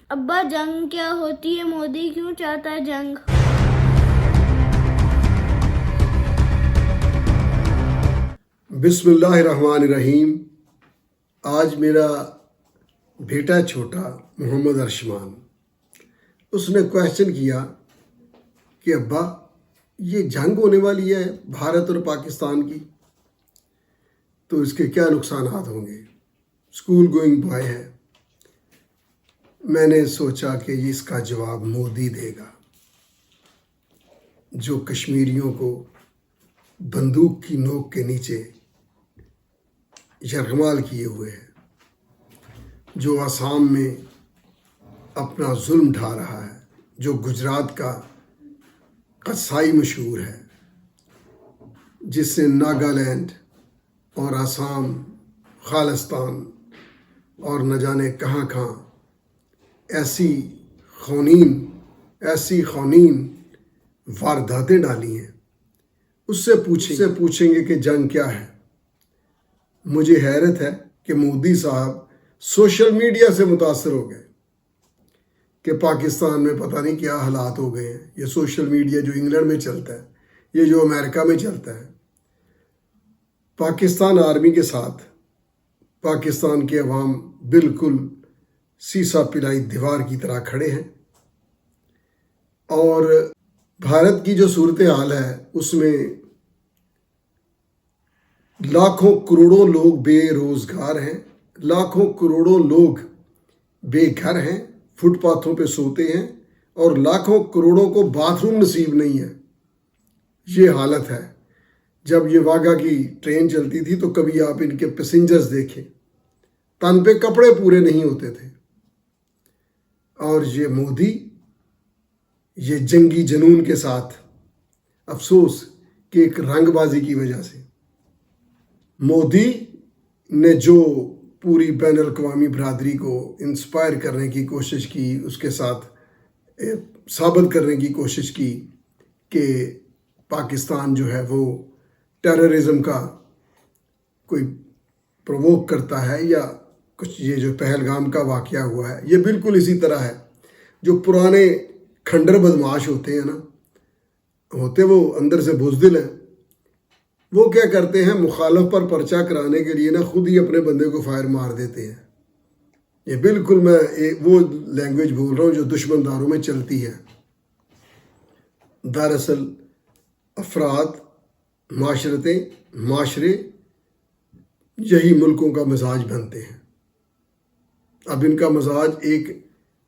ابا جنگ کیا ہوتی ہے؟ مودی کیوں چاہتا ہے جنگ؟ بسم اللہ الرحمن الرحیم۔ آج میرا بیٹا چھوٹا محمد ارشمان، اس نے کویشچن کیا کہ ابا یہ جنگ ہونے والی ہے بھارت اور پاکستان کی، تو اس کے کیا نقصانات ہوں گے؟ اسکول گوئنگ بوائے ہے۔ میں نے سوچا کہ اس کا جواب مودی دے گا، جو کشمیریوں کو بندوق کی نوک کے نیچے یرغمال کیے ہوئے ہے، جو آسام میں اپنا ظلم ڈھا رہا ہے، جو گجرات کا قصائی مشہور ہے، جس سے ناگالینڈ اور آسام، خالستان اور نہ جانے کہاں کہاں ایسی خونین وارداتیں ڈالی ہیں۔ اس سے پوچھیں گے کہ جنگ کیا ہے۔ مجھے حیرت ہے کہ مودی صاحب سوشل میڈیا سے متاثر ہو گئے کہ پاکستان میں پتہ نہیں کیا حالات ہو گئے ہیں۔ یہ سوشل میڈیا جو انگلینڈ میں چلتا ہے، یہ جو امریکہ میں چلتا ہے، پاکستان آرمی کے ساتھ پاکستان کے عوام بالکل سیسا پلائی دیوار کی طرح کھڑے ہیں، اور بھارت کی جو صورتحال ہے اس میں لاکھوں کروڑوں لوگ بے روزگار ہیں، لاکھوں کروڑوں لوگ بے گھر ہیں، فٹ پاتھوں پہ سوتے ہیں، اور لاکھوں کروڑوں کو باتھ روم نصیب نہیں ہے۔ یہ حالت ہے۔ جب یہ واگا کی ٹرین چلتی تھی تو کبھی آپ ان کے پیسنجرز دیکھیں، تن پہ کپڑے پورے نہیں ہوتے تھے۔ اور یہ مودی، یہ جنگی جنون کے ساتھ، افسوس کہ ایک رنگ بازی کی وجہ سے مودی نے جو پوری بین الاقوامی برادری کو انسپائر کرنے کی کوشش کی، اس کے ساتھ ثابت کرنے کی کوشش کی کہ پاکستان جو ہے وہ ٹیررزم کا کوئی پرووک کرتا ہے، یا کچھ یہ جو پہلگام کا واقعہ ہوا ہے، یہ بالکل اسی طرح ہے۔ جو پرانے کھنڈر بدماش ہوتے ہیں نا، ہوتے وہ اندر سے بزدل ہیں، وہ کیا کرتے ہیں، مخالف پر پرچہ کرانے کے لیے نا خود ہی اپنے بندے کو فائر مار دیتے ہیں۔ یہ بالکل میں وہ لینگویج بول رہا ہوں جو دشمن داروں میں چلتی ہے۔ دراصل افراد، معاشرے یہی ملکوں کا مزاج بنتے ہیں۔ اب ان کا مزاج ایک